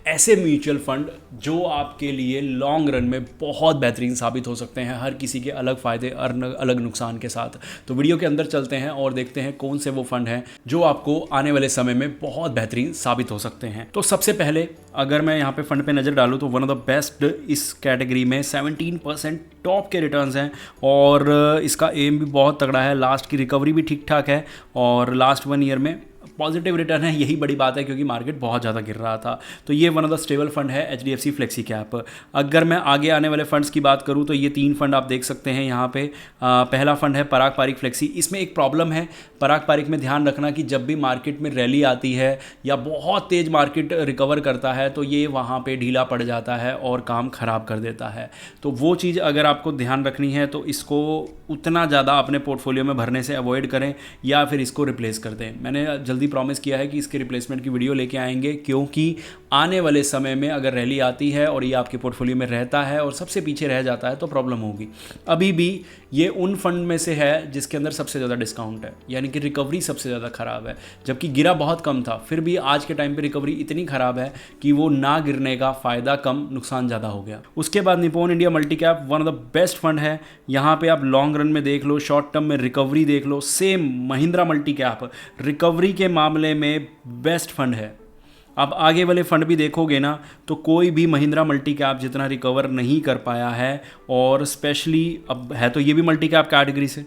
ऐसे mutual fund जो आपके लिए लॉन्ग रन में बहुत बेहतरीन साबित हो सकते हैं, हर किसी के अलग फ़ायदे और अलग नुकसान के साथ। तो वीडियो के अंदर चलते हैं और देखते हैं कौन से वो फंड हैं जो आपको आने वाले समय में बहुत बेहतरीन साबित हो सकते हैं। तो सबसे पहले अगर मैं यहाँ पे फंड पे नज़र डालूँ तो वन ऑफ द बेस्ट इस कैटेगरी में 17% टॉप के रिटर्न्स हैं और इसका एम भी बहुत तगड़ा है, लास्ट की रिकवरी भी ठीक ठाक है और लास्ट 1 ईयर में पॉजिटिव रिटर्न है। यही बड़ी बात है क्योंकि मार्केट बहुत ज़्यादा गिर रहा था। तो ये one of the stable fund है HDFC फ्लेक्सी कैप। अगर मैं आगे आने वाले फंड्स की बात करूँ तो ये 3 फंड आप देख सकते हैं यहाँ पे। पहला फंड है पराग पारिक फ्लेक्सी। इसमें एक प्रॉब्लम है पराग पारिक में, ध्यान रखना कि जब भी मार्केट में रैली आती है या बहुत तेज़ मार्केट रिकवर करता है तो ये वहाँ पर ढीला पड़ जाता है और काम ख़राब कर देता है। तो वो चीज़ अगर आपको ध्यान रखनी है तो इसको उतना ज़्यादा अपने पोर्टफोलियो में भरने से अवॉइड करें या फिर इसको रिप्लेस कर दें। मैंने जल्दी प्रॉमिस किया है कि इसके रिप्लेसमेंट की वीडियो लेके आएंगे, क्योंकि आने वाले समय में अगर रैली आती है और ये आपके पोर्टफोलियो में रहता है और सबसे पीछे रह जाता है तो प्रॉब्लम होगी। अभी भी ये उन फंड में से है जिसके अंदर सबसे ज़्यादा डिस्काउंट है, यानी कि रिकवरी सबसे ज़्यादा ख़राब है। जबकि गिरा बहुत कम था, फिर भी आज के टाइम पे रिकवरी इतनी ख़राब है कि वो ना गिरने का फ़ायदा कम, नुकसान ज़्यादा हो गया। उसके बाद Nippon India multi cap one of the best fund है। यहाँ पे आप लॉन्ग रन में देख लो, शॉर्ट टर्म में रिकवरी देख लो। Same Mahindra multi cap recovery के मामले में बेस्ट फंड है। अब आगे वाले फंड भी देखोगे ना तो कोई भी महिंद्रा मल्टी कैप जितना रिकवर नहीं कर पाया है, और स्पेशली अब है तो ये भी मल्टी कैप कैटेगरी से,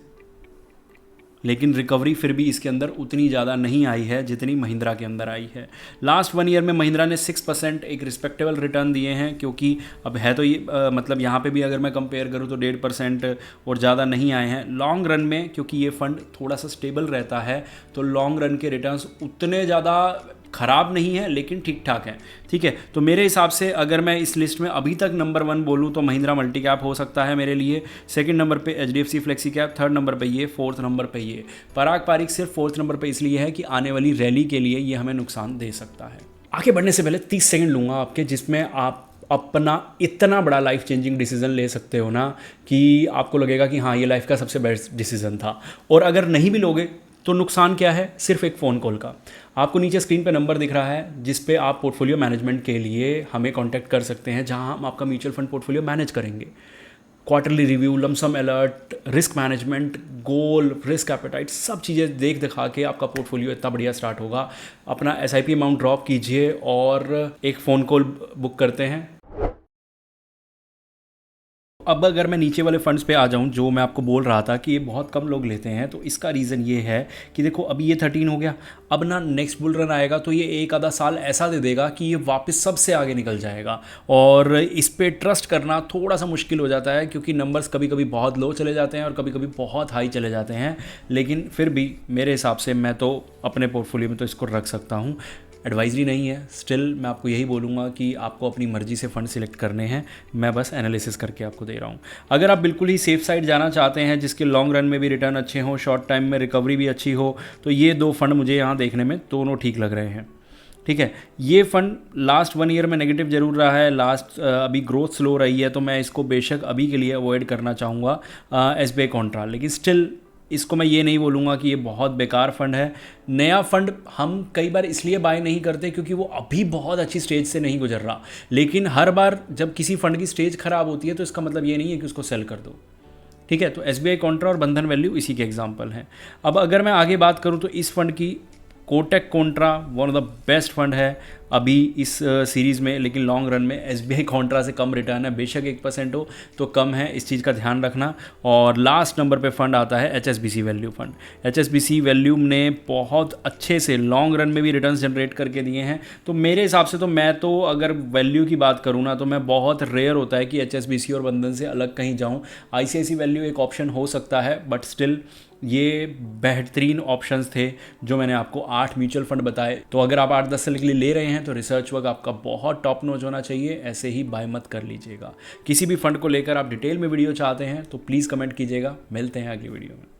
लेकिन रिकवरी फिर भी इसके अंदर उतनी ज़्यादा नहीं आई है जितनी महिंद्रा के अंदर आई है। लास्ट 1 ईयर में महिंद्रा ने 6% एक रिस्पेक्टेबल रिटर्न दिए हैं, क्योंकि अब है तो ये मतलब यहाँ पे भी अगर मैं कंपेयर करूँ तो 1.5% और ज़्यादा नहीं आए हैं। लॉन्ग रन में क्योंकि ये फंड थोड़ा सा स्टेबल रहता है तो लॉन्ग रन के रिटर्न्स उतने ज़्यादा ख़राब नहीं है लेकिन ठीक ठाक है। ठीक है, तो मेरे हिसाब से अगर मैं इस लिस्ट में अभी तक नंबर 1 बोलूँ तो महिंद्रा मल्टी कैप हो सकता है मेरे लिए। सेकंड नंबर पे HDFC flexi cap, third number पे ये, फोर्थ नंबर पे ये। पराग पारिक सिर्फ फोर्थ नंबर पे इसलिए है कि आने वाली रैली के लिए ये हमें नुकसान दे सकता है। आगे बढ़ने से पहले 30 सेकंड लूँगा आपके, जिसमें आप अपना इतना बड़ा लाइफ चेंजिंग डिसीजन ले सकते हो ना कि आपको लगेगा कि हाँ ये लाइफ का सबसे बेस्ट डिसीजन था। और अगर नहीं भी लोगे तो नुकसान क्या है, सिर्फ एक फ़ोन कॉल का। आपको नीचे स्क्रीन पे नंबर दिख रहा है जिस पे आप पोर्टफोलियो मैनेजमेंट के लिए हमें कांटेक्ट कर सकते हैं, जहां हम आपका म्यूचुअल फंड पोर्टफोलियो मैनेज करेंगे। Quarterly review, lump sum alert, risk management, goal, risk appetite, सब चीज़ें देख दिखा के आपका पोर्टफोलियो इतना बढ़िया स्टार्ट होगा। अपना SIP अमाउंट ड्रॉप कीजिए और एक फ़ोन कॉल बुक करते हैं। अब अगर मैं नीचे वाले फंड्स पे आ जाऊं, जो मैं आपको बोल रहा था कि ये बहुत कम लोग लेते हैं, तो इसका रीज़न ये है कि देखो अभी ये 13 हो गया, अब ना नेक्स्ट बुल रन आएगा तो ये एक आधा साल ऐसा दे देगा कि ये वापस सबसे आगे निकल जाएगा, और इस पे ट्रस्ट करना थोड़ा सा मुश्किल हो जाता है क्योंकि नंबर्स कभी कभी बहुत लो चले जाते हैं और कभी कभी बहुत हाई चले जाते हैं। लेकिन फिर भी मेरे हिसाब से मैं तो अपने पोर्टफोलियो में तो इसको रख सकता हूँ। एडवाइजरी नहीं है, स्टिल मैं आपको यही बोलूँगा कि आपको अपनी मर्ज़ी से फ़ंड सिलेक्ट करने हैं। मैं बस एनालिसिस करके आपको दे रहा हूँ। अगर आप बिल्कुल ही सेफ साइड जाना चाहते हैं जिसके लॉन्ग रन में भी रिटर्न अच्छे हों, शॉर्ट टाइम में रिकवरी भी अच्छी हो, तो ये 2 फंड मुझे यहाँ देखने में दोनों ठीक लग रहे हैं। ठीक है, ये फंड लास्ट 1 ईयर में नेगेटिव जरूर रहा है, अभी ग्रोथ स्लो रही है, तो मैं इसको बेशक अभी के लिए अवॉइड करना चाहूँगा SBI कॉन्ट्रा। लेकिन स्टिल इसको मैं ये नहीं बोलूँगा कि ये बहुत बेकार फंड है। नया फंड हम कई बार इसलिए बाय नहीं करते क्योंकि वो अभी बहुत अच्छी स्टेज से नहीं गुजर रहा, लेकिन हर बार जब किसी फंड की स्टेज ख़राब होती है तो इसका मतलब ये नहीं है कि उसको सेल कर दो। ठीक है, तो SBI कॉन्ट्रा और बंधन वैल्यू इसी के एग्जाम्पल हैं। अब अगर मैं आगे बात करूँ तो इस फंड की Kotak Contra one of the best fund है अभी इस सीरीज़ में, लेकिन लॉन्ग रन में SBI कॉन्ट्रा से कम रिटर्न है। बेशक 1% हो तो कम है, इस चीज़ का ध्यान रखना। और लास्ट नंबर पे फंड आता है HSBC value fund. HSBC value ने बहुत अच्छे से लॉन्ग रन में भी रिटर्न्स जनरेट करके दिए हैं। तो मेरे हिसाब से तो मैं तो अगर वैल्यू की बात करूँ ना तो मैं बहुत रेयर होता है कि HSBC और बंधन से अलग कहीं जाऊँ। ICICI वैल्यू एक ऑप्शन हो सकता है, बट स्टिल ये बेहतरीन ऑप्शंस थे जो मैंने आपको 8 म्यूचुअल फंड बताए। तो अगर आप 8-10 साल के लिए ले रहे हैं तो रिसर्च वर्क आपका बहुत टॉप नॉच होना चाहिए, ऐसे ही बाय मत कर लीजिएगा। किसी भी फंड को लेकर आप डिटेल में वीडियो चाहते हैं तो प्लीज़ कमेंट कीजिएगा। मिलते हैं अगली वीडियो में।